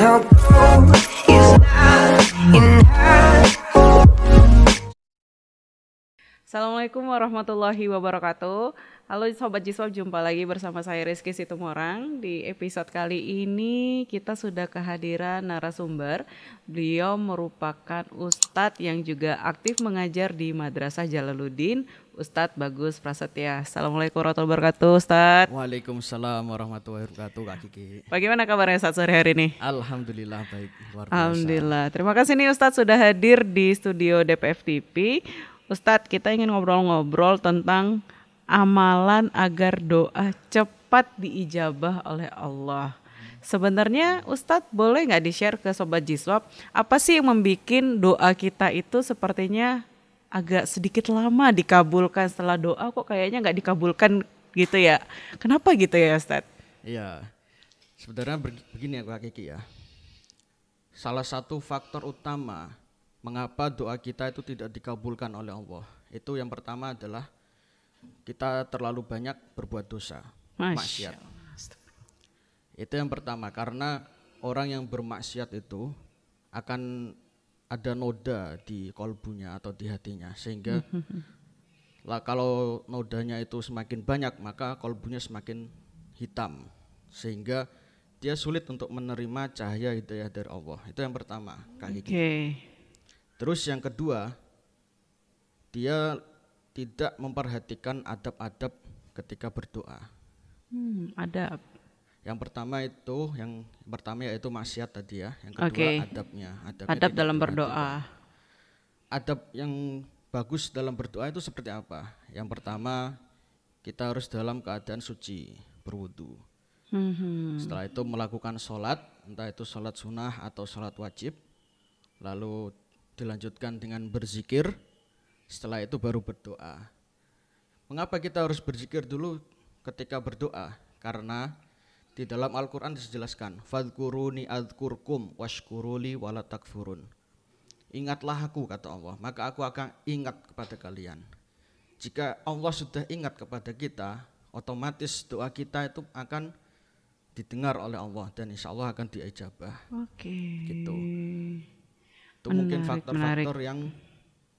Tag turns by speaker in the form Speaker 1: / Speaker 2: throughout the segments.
Speaker 1: our goal is not enough.
Speaker 2: Assalamualaikum warahmatullahi wabarakatuh. Halo Sobat Jiswab, jumpa lagi bersama saya Rizky Situmorang. Di episode kali ini kita sudah kehadiran narasumber. Beliau merupakan Ustadz yang juga aktif mengajar di Madrasah Jalaluddin, Ustadz Bagus Prasetya. Assalamualaikum warahmatullahi wabarakatuh, Ustadz.
Speaker 3: Waalaikumsalam warahmatullahi wabarakatuh, Kak Kiki.
Speaker 2: Bagaimana kabarnya Ustadz sore hari ini?
Speaker 3: Alhamdulillah baik, luar biasa.
Speaker 2: Alhamdulillah. Terima kasih nih Ustadz sudah hadir di studio DPF TV. Ustadz, kita ingin ngobrol-ngobrol tentang amalan agar doa cepat diijabah oleh Allah. Sebenarnya Ustadz boleh nggak di-share ke Sobat Jiswab, apa sih yang membuat doa kita itu sepertinya agak sedikit lama dikabulkan, setelah doa kok kayaknya nggak dikabulkan gitu ya. Kenapa gitu ya Ustadz?
Speaker 3: Iya, sebenarnya begini ya Kak Kiki ya. Salah satu faktor utama mengapa doa kita itu tidak dikabulkan oleh Allah, itu yang pertama adalah kita terlalu banyak berbuat dosa, maksiat. Itu yang pertama, karena orang yang bermaksiat itu akan ada noda di kolbunya atau di hatinya, sehingga kalau nodanya itu semakin banyak maka kolbunya semakin hitam, sehingga dia sulit untuk menerima cahaya hidayah dari Allah. Itu yang pertama, Kak Kiki. Terus yang kedua, dia tidak memperhatikan adab-adab ketika berdoa.
Speaker 2: Adab.
Speaker 3: Yang pertama yaitu maksiat tadi ya. Yang kedua adabnya.
Speaker 2: Adab dalam berdoa.
Speaker 3: Adab yang bagus dalam berdoa itu seperti apa? Yang pertama, kita harus dalam keadaan suci, berwudu. Setelah itu melakukan sholat, entah itu sholat sunnah atau sholat wajib. Lalu dilanjutkan dengan berzikir, setelah itu baru berdoa. Mengapa kita harus berzikir dulu ketika berdoa? Karena di dalam Al-Quran dijelaskan, fadhkuruni adzkurkum washkuruli wala takfurun. Ingatlah aku, kata Allah, maka aku akan ingat kepada kalian. Jika Allah sudah ingat kepada kita, otomatis doa kita itu akan didengar oleh Allah dan insya Allah akan diijabah. Gitu. Itu mungkin faktor-faktor yang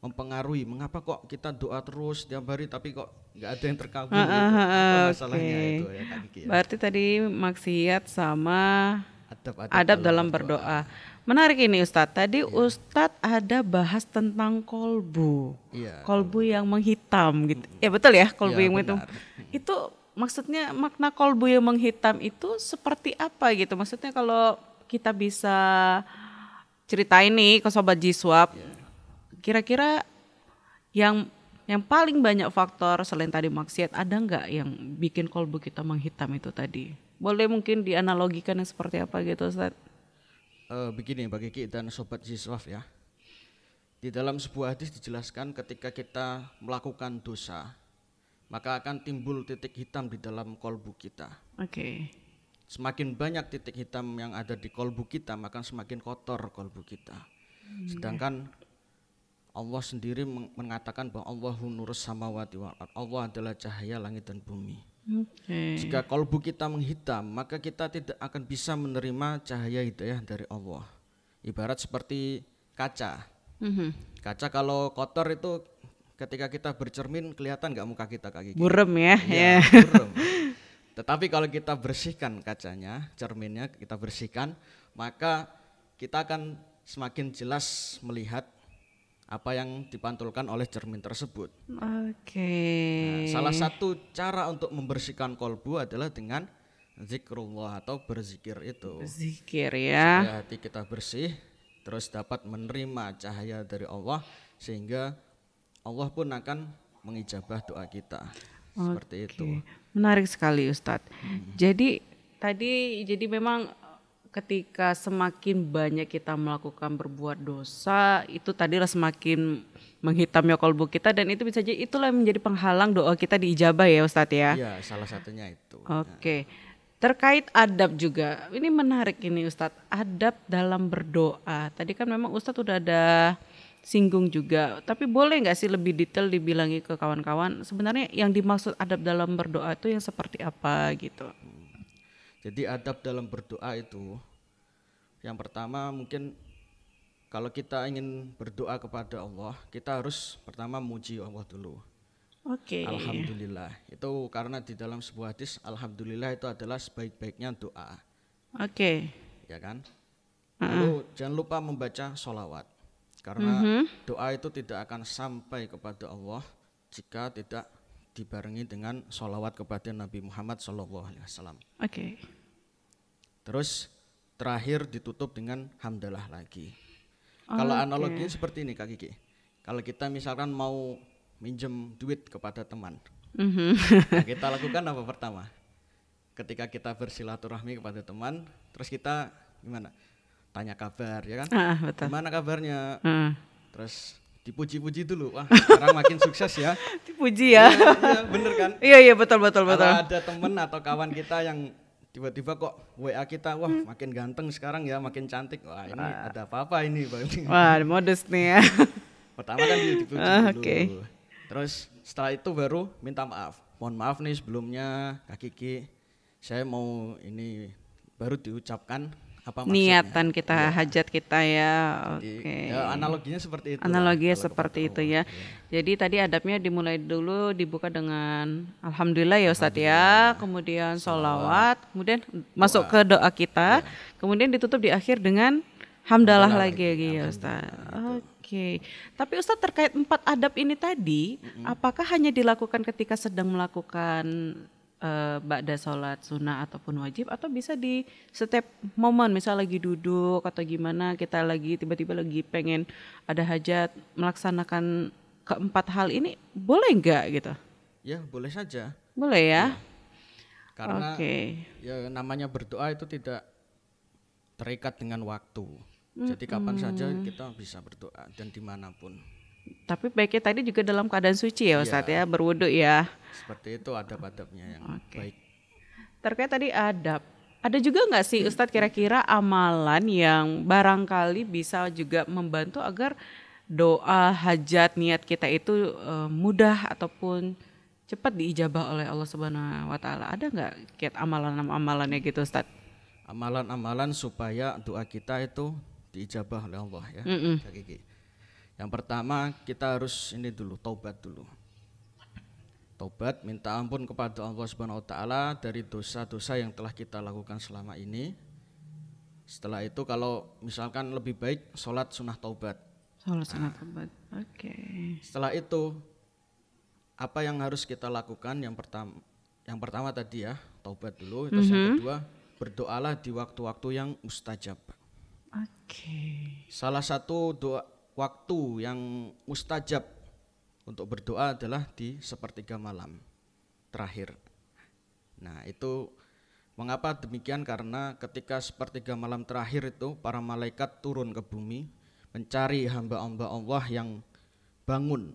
Speaker 3: mempengaruhi mengapa kok kita doa terus setiap hari tapi kok nggak ada yang terkabul gitu. Apa masalahnya itu ya Kak Kiki ya?
Speaker 2: Berarti tadi maksiat sama adab dalam berdoa. Menarik ini Ustadz. Tadi Ustadz ada bahas tentang kolbu. Kolbu yang menghitam gitu. Ya betul ya, kolbu yang menghitam. Itu maksudnya makna kolbu yang menghitam itu seperti apa gitu? Maksudnya kalau kita bisa ceritain nih ke Sobat Jiswab, kira-kira yang paling banyak faktor selain tadi maksiat, ada nggak yang bikin kolbu kita menghitam itu tadi? Boleh mungkin dianalogikan yang seperti apa gitu Ustaz?
Speaker 3: Begini bagi kita dan Sobat Jiswab ya, di dalam sebuah hadis dijelaskan ketika kita melakukan dosa, maka akan timbul titik hitam di dalam kolbu kita. Semakin banyak titik hitam yang ada di kolbu kita, maka semakin kotor kolbu kita. Sedangkan Allah sendiri mengatakan bahwa Allahu nurus samawati wal ardh. Allah adalah cahaya langit dan bumi. Jika kolbu kita menghitam, maka kita tidak akan bisa menerima cahaya hidayah dari Allah. Ibarat seperti kaca. Kaca kalau kotor itu ketika kita bercermin kelihatan nggak muka kita Kak Kiki?
Speaker 2: Burem ya.
Speaker 3: Burem. Tetapi kalau kita bersihkan kacanya, cerminnya kita bersihkan, maka kita akan semakin jelas melihat apa yang dipantulkan oleh cermin tersebut. Nah, salah satu cara untuk membersihkan kolbu adalah dengan zikrullah atau berzikir itu.
Speaker 2: Berzikir ya.
Speaker 3: Supaya hati kita bersih, terus dapat menerima cahaya dari Allah, sehingga Allah pun akan mengijabah doa kita. Seperti itu.
Speaker 2: Menarik sekali Ustadz. Jadi memang ketika semakin banyak kita melakukan berbuat dosa, itu tadilah semakin menghitamnya kolbu kita, dan itu bisa jadi itulah yang menjadi penghalang doa kita diijabah ya Ustadz ya.
Speaker 3: Iya, salah satunya itu.
Speaker 2: Terkait adab juga, ini menarik ini Ustadz, adab dalam berdoa. Tadi kan memang Ustadz udah ada singgung juga, tapi boleh nggak sih lebih detail dibilangi ke kawan-kawan sebenarnya yang dimaksud adab dalam berdoa itu yang seperti apa gitu?
Speaker 3: Jadi adab dalam berdoa itu Yang pertama mungkin kalau kita ingin berdoa kepada Allah, kita harus pertama muji Allah dulu.
Speaker 2: Oke.
Speaker 3: Alhamdulillah. Itu karena di dalam sebuah hadis, alhamdulillah itu adalah sebaik-baiknya doa.
Speaker 2: Oke.
Speaker 3: Ya kan? Lalu jangan lupa membaca sholawat. Karena doa itu tidak akan sampai kepada Allah jika tidak dibarengi dengan sholawat kepada Nabi Muhammad SAW.
Speaker 2: Oke.
Speaker 3: Terus terakhir ditutup dengan hamdalah lagi. Kalau analoginya seperti ini Kak Kiki. Kalau kita misalkan mau minjem duit kepada teman, nah kita lakukan apa pertama? Ketika kita bersilaturahmi kepada teman, terus kita gimana? Tanya kabar, ya kan?
Speaker 2: Betul.
Speaker 3: Gimana kabarnya? Terus dipuji-puji dulu. Wah, sekarang makin sukses ya.
Speaker 2: Dipuji ya.
Speaker 3: Iya, bener kan?
Speaker 2: Iya betul.
Speaker 3: Kalau ada teman atau kawan kita yang tiba-tiba kok WA kita, wah makin ganteng sekarang ya, makin cantik. Wah ini ada apa-apa ini.
Speaker 2: Wah modus nih ya.
Speaker 3: Pertama kan dipuji dulu. Terus setelah itu baru minta maaf. Mohon maaf nih sebelumnya Kak Kiki, saya mau ini baru diucapkan apa maksudnya.
Speaker 2: Niatan kita, hajat kita ya. Oke.
Speaker 3: Ya, analoginya seperti itu.
Speaker 2: Analoginya seperti itu ya. Jadi tadi adabnya dimulai dulu, dibuka dengan alhamdulillah ya Ustadz ya, kemudian sholawat, kemudian masuk ke doa kita, kemudian ditutup di akhir dengan hamdalah lagi ya Ustadz. Oke. Tapi Ustadz terkait 4 adab ini tadi, apakah hanya dilakukan ketika sedang melakukan ba'da sholat sunnah ataupun wajib, atau bisa di setiap momen, misal lagi duduk atau gimana, kita lagi tiba-tiba lagi pengen ada hajat, melaksanakan keempat hal ini boleh nggak gitu?
Speaker 3: Ya boleh saja.
Speaker 2: Boleh ya?
Speaker 3: Karena ya namanya berdoa itu tidak terikat dengan waktu. Jadi kapan saja kita bisa berdoa dan dimanapun.
Speaker 2: Tapi baiknya tadi juga dalam keadaan suci ya Ustadz ya, berwudu ya.
Speaker 3: Seperti itu adab-adabnya yang baik.
Speaker 2: Terkait tadi adab, ada juga nggak sih Ustadz kira-kira amalan yang barangkali bisa juga membantu agar doa, hajat, niat kita itu mudah ataupun cepat diijabah oleh Allah Subhanahu wa Ta'ala? Ada nggak kiat amalan-amalannya gitu Ustadz?
Speaker 3: Amalan-amalan supaya doa kita itu diijabah oleh Allah ya. Kak Kiki. Yang pertama kita harus ini dulu, taubat dulu. Taubat, minta ampun kepada Allah Subhanahu wa Ta'ala dari dosa-dosa yang telah kita lakukan selama ini. Setelah itu kalau misalkan lebih baik sholat sunnah taubat.
Speaker 2: Sholat sunnah taubat, oke.
Speaker 3: Setelah itu apa yang harus kita lakukan? Yang pertama tadi ya, taubat dulu. Terus yang kedua, berdoalah di waktu-waktu yang mustajab. Salah satu waktu yang mustajab untuk berdoa adalah di sepertiga malam terakhir. Nah itu mengapa demikian? Karena ketika sepertiga malam terakhir itu para malaikat turun ke bumi mencari hamba-hamba Allah yang bangun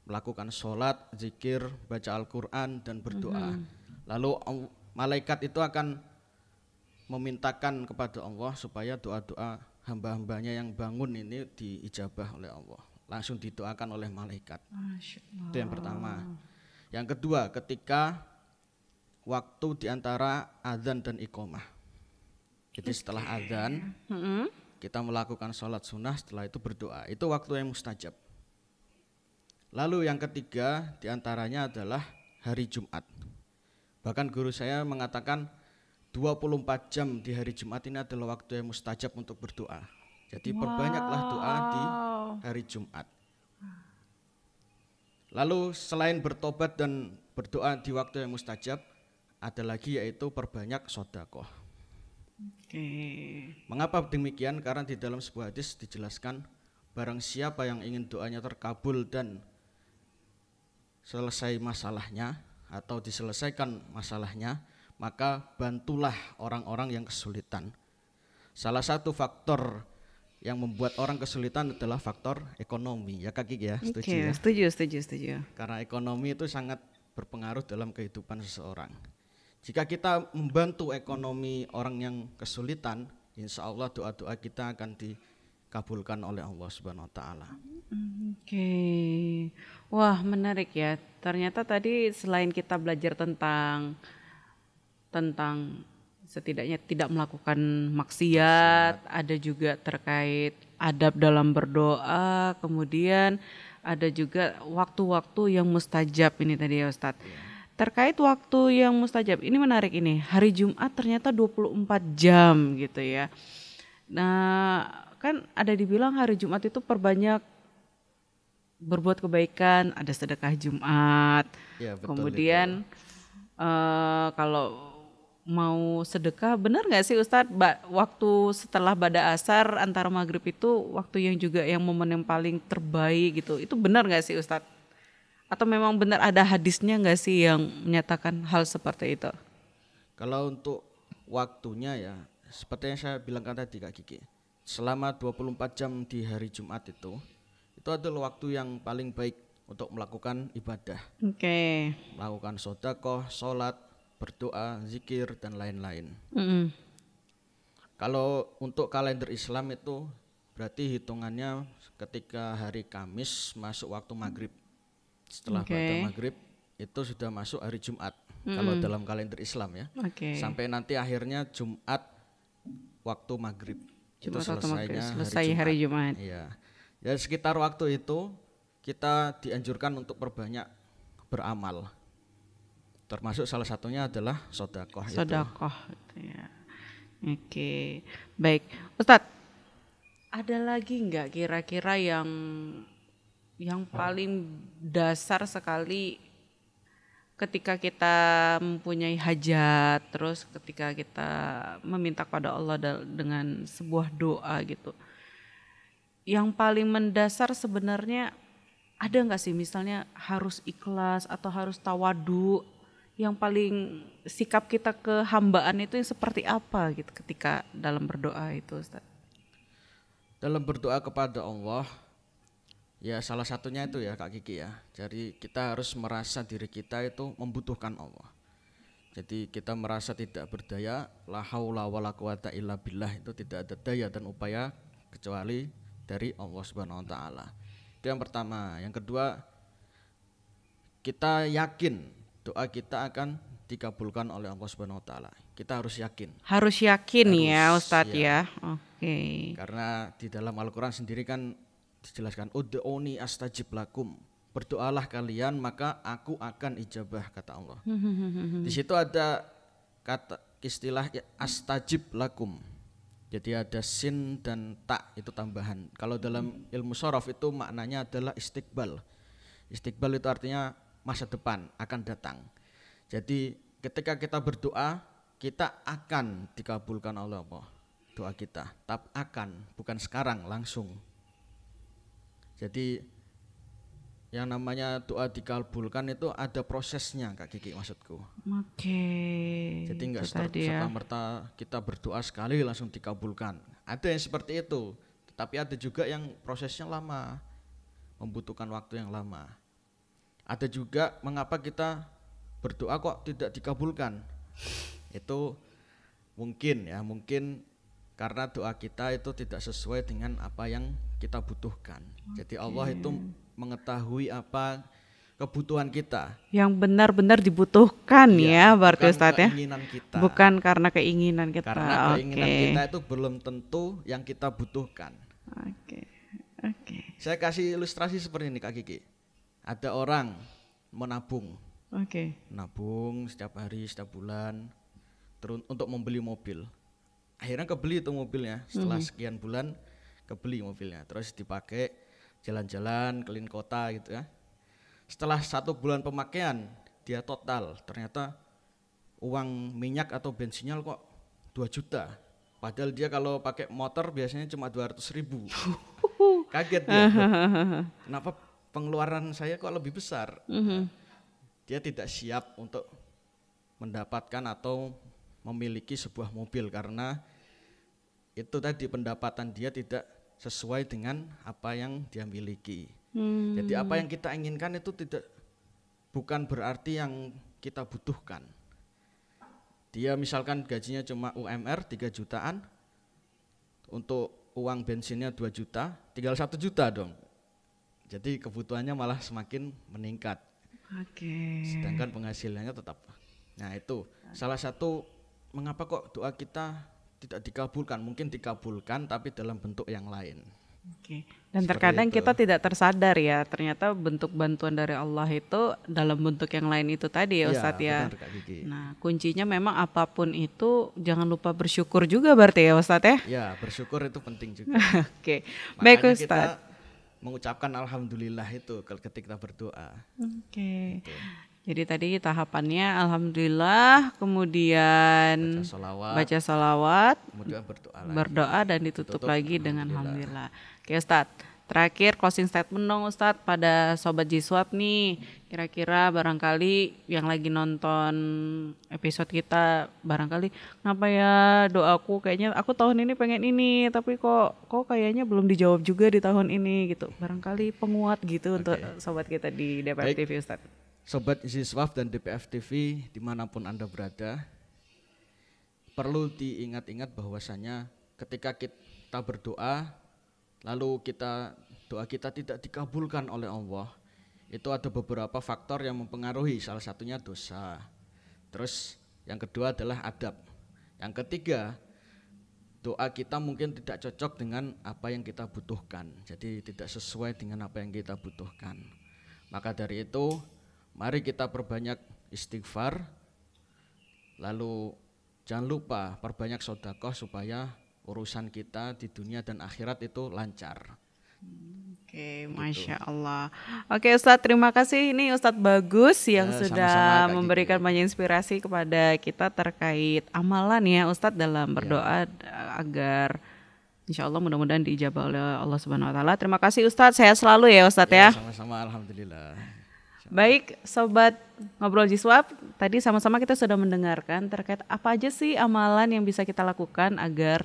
Speaker 3: melakukan sholat, zikir, baca Al-Quran dan berdoa. Lalu malaikat itu akan memintakan kepada Allah supaya doa-doa hamba-hambanya yang bangun ini diijabah oleh Allah, langsung didoakan oleh malaikat. Itu yang pertama. Yang kedua, ketika waktu diantara azan dan iqomah. Jadi setelah azan kita melakukan sholat sunnah, setelah itu berdoa. Itu waktu yang mustajab. Lalu yang ketiga diantaranya adalah hari Jumat. Bahkan guru saya mengatakan 24 jam di hari Jumat ini adalah waktu yang mustajab untuk berdoa. Jadi perbanyaklah doa di hari Jumat. Lalu selain bertobat dan berdoa di waktu yang mustajab, ada lagi yaitu perbanyak sedekah. Mengapa demikian? Karena di dalam sebuah hadis dijelaskan, barang siapa yang ingin doanya terkabul dan selesai masalahnya atau diselesaikan masalahnya, maka bantulah orang-orang yang kesulitan. Salah satu faktor yang membuat orang kesulitan adalah faktor ekonomi, ya Kak Kiki ya, setuju ya?
Speaker 2: Setuju.
Speaker 3: Karena ekonomi itu sangat berpengaruh dalam kehidupan seseorang. Jika kita membantu ekonomi orang yang kesulitan, insya Allah doa-doa kita akan dikabulkan oleh Allah Subhanahu Wa Taala.
Speaker 2: Wah menarik ya. Ternyata tadi selain kita belajar tentang setidaknya tidak melakukan maksiat, ada juga terkait adab dalam berdoa, kemudian ada juga waktu-waktu yang mustajab ini tadi ya Ustadz. Terkait waktu yang mustajab, ini menarik ini, hari Jumat ternyata 24 jam gitu ya. Nah kan ada dibilang hari Jumat itu perbanyak berbuat kebaikan, ada sedekah Jumat. Ya, betul, kemudian kalau mau sedekah, benar nggak sih Ustadz? Waktu setelah bada asar antara maghrib itu waktu yang juga yang momen yang paling terbaik gitu. Itu benar nggak sih Ustadz? Atau memang benar ada hadisnya nggak sih yang menyatakan hal seperti itu?
Speaker 3: Kalau untuk waktunya ya, seperti yang saya bilangkan tadi Kak Kiki, selama 24 jam di hari Jumat itu adalah waktu yang paling baik untuk melakukan ibadah.
Speaker 2: Oke.
Speaker 3: Melakukan sedekah, sholat, berdoa, zikir dan lain-lain. Kalau untuk kalender Islam itu berarti hitungannya ketika hari Kamis masuk waktu maghrib. Setelah pada maghrib itu sudah masuk hari Jumat. Kalau dalam kalender Islam ya. Sampai nanti akhirnya Jumat waktu maghrib.
Speaker 2: Jumat
Speaker 3: itu
Speaker 2: selesai hari Jumat.
Speaker 3: Iya. Ya sekitar waktu itu kita dianjurkan untuk perbanyak beramal. Termasuk salah satunya adalah sedekah.
Speaker 2: Sedekah itu ya. Oke. Baik. Ustadz, ada lagi enggak kira-kira yang paling dasar sekali ketika kita mempunyai hajat, terus ketika kita meminta kepada Allah dengan sebuah doa gitu. Yang paling mendasar sebenarnya ada nggak sih misalnya harus ikhlas atau harus tawadu? Yang paling sikap kita ke hambaan itu yang seperti apa gitu ketika dalam berdoa itu Ustaz?
Speaker 3: Dalam berdoa kepada Allah, ya salah satunya itu ya Kak Kiki ya. Jadi kita harus merasa diri kita itu membutuhkan Allah. Jadi kita merasa tidak berdaya, la haula wala quwata illa billah, itu tidak ada daya dan upaya kecuali dari Allah Subhanahu wa taala. Itu yang pertama. Yang kedua, kita yakin doa kita akan dikabulkan oleh Allah Subhanahu wa taala. Kita harus yakin.
Speaker 2: Harus yakin ya Ustadz ya. Oke.
Speaker 3: Karena di dalam Al-Qur'an sendiri kan dijelaskan ud'uni astajib lakum. Berdoalah kalian maka aku akan ijabah, kata Allah. Di situ ada kata istilah astajib lakum. Jadi ada sin dan ta itu tambahan. Kalau dalam ilmu shorof itu maknanya adalah istiqbal. Istiqbal itu artinya masa depan, akan datang. Jadi ketika kita berdoa, kita akan dikabulkan oleh Allah. Doa kita, tapi akan, bukan sekarang, langsung. Jadi yang namanya doa dikabulkan itu ada prosesnya Kak Kiki maksudku.
Speaker 2: Oke.
Speaker 3: Jadi enggak serta-merta kita berdoa sekali langsung dikabulkan. Ada yang seperti itu, tetapi ada juga yang prosesnya lama, membutuhkan waktu yang lama. Ada juga mengapa kita berdoa kok tidak dikabulkan. Itu mungkin karena doa kita itu tidak sesuai dengan apa yang kita butuhkan. Jadi Allah itu mengetahui apa kebutuhan kita
Speaker 2: yang benar-benar dibutuhkan ya berarti Ustadz ya,
Speaker 3: kita.
Speaker 2: Bukan karena keinginan kita.
Speaker 3: Karena keinginan kita itu belum tentu yang kita butuhkan.
Speaker 2: Oke.
Speaker 3: Saya kasih ilustrasi seperti ini Kak Kiki. Ada orang menabung, nabung setiap hari, setiap bulan, terus untuk membeli mobil. Akhirnya kebeli itu mobilnya setelah sekian bulan, kebeli mobilnya, terus dipakai jalan-jalan keliling kota gitu ya. Setelah 1 bulan pemakaian dia total ternyata uang minyak atau bensinnya kok 2 juta. Padahal dia kalau pakai motor biasanya cuma 200.000. Kaget dia. Kenapa pengeluaran saya kok lebih besar? Dia tidak siap untuk mendapatkan atau memiliki sebuah mobil karena itu tadi pendapatan dia tidak sesuai dengan apa yang dia miliki. Jadi apa yang kita inginkan itu bukan berarti yang kita butuhkan. Dia misalkan gajinya cuma UMR 3 jutaan, untuk uang bensinnya 2 juta, tinggal 1 juta dong. Jadi kebutuhannya malah semakin meningkat. Sedangkan penghasilannya tetap. Nah itu salah satu mengapa kok doa kita tidak dikabulkan? Mungkin dikabulkan tapi dalam bentuk yang lain.
Speaker 2: Oke. Dan terkadang kita tidak tersadar ya, ternyata bentuk bantuan dari Allah itu dalam bentuk yang lain itu tadi ya Ustadz ya.
Speaker 3: Benar, Kak Kiki.
Speaker 2: Nah kuncinya memang apapun itu jangan lupa bersyukur juga berarti ya Ustadz ya.
Speaker 3: Ya, bersyukur itu penting juga.
Speaker 2: Oke. Baik Ustadz.
Speaker 3: Kita mengucapkan alhamdulillah itu ketika kita berdoa.
Speaker 2: Oke. Jadi tadi tahapannya alhamdulillah, kemudian baca sholawat,
Speaker 3: kemudian
Speaker 2: berdoa dan ditutup lagi dengan alhamdulillah. Oke Ustadz, terakhir closing statement dong Ustadz pada Sobat Jiswab nih. Kira-kira barangkali yang lagi nonton episode kita barangkali kenapa ya doaku kayaknya aku tahun ini pengen ini tapi kok kayaknya belum dijawab juga di tahun ini gitu. Barangkali penguat gitu untuk sobat kita di DPF TV Ustadz.
Speaker 3: Sobat Jiswab dan DPF TV dimanapun Anda berada, perlu diingat-ingat bahwasanya ketika kita berdoa, lalu doa kita tidak dikabulkan oleh Allah, itu ada beberapa faktor yang mempengaruhi, salah satunya dosa. Terus yang kedua adalah adab. Yang ketiga, doa kita mungkin tidak cocok dengan apa yang kita butuhkan, jadi tidak sesuai dengan apa yang kita butuhkan. Maka dari itu, mari kita perbanyak istighfar, lalu jangan lupa perbanyak sedekah supaya urusan kita di dunia dan akhirat itu lancar.
Speaker 2: Oke, Masya Allah. Oke Ustadz, terima kasih. Ini Ustadz Bagus yang sudah memberikan banyak inspirasi kepada kita terkait amalan ya Ustadz dalam berdoa agar insya Allah mudah-mudahan diijabah oleh Allah Subhanahu Wa Taala. Terima kasih Ustadz, sehat selalu ya Ustadz ya.
Speaker 3: Sama-sama, alhamdulillah.
Speaker 2: Baik Sobat Ngobrol Jiswab, tadi sama-sama kita sudah mendengarkan terkait apa aja sih amalan yang bisa kita lakukan agar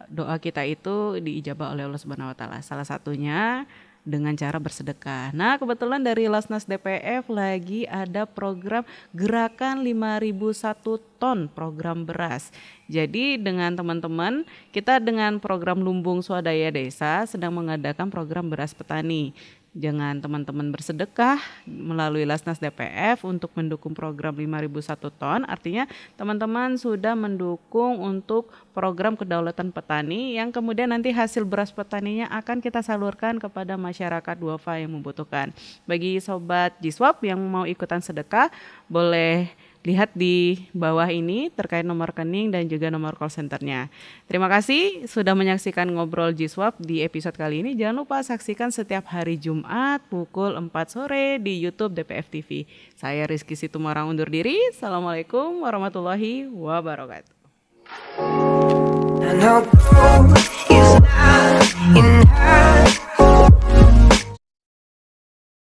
Speaker 2: doa kita itu diijabah oleh Allah Subhanahu Wa Taala. Salah satunya dengan cara bersedekah. Nah kebetulan dari Lasnas DPF lagi ada program gerakan 5.001 ton program beras. Jadi dengan teman-teman kita dengan program Lumbung Swadaya Desa sedang mengadakan program beras petani. Jangan teman-teman bersedekah melalui Lasnas DPF untuk mendukung program 5.001 ton. Artinya teman-teman sudah mendukung untuk program kedaulatan petani yang kemudian nanti hasil beras petaninya akan kita salurkan kepada masyarakat duafa yang membutuhkan. Bagi Sobat Jiswab yang mau ikutan sedekah boleh lihat di bawah ini terkait nomor rekening dan juga nomor call centernya. Terima kasih sudah menyaksikan Ngobrol Jiswab di episode kali ini. Jangan lupa saksikan setiap hari Jumat pukul 4 sore di YouTube DPF TV. Saya Rizky Situmorang undur diri. Assalamualaikum warahmatullahi wabarakatuh.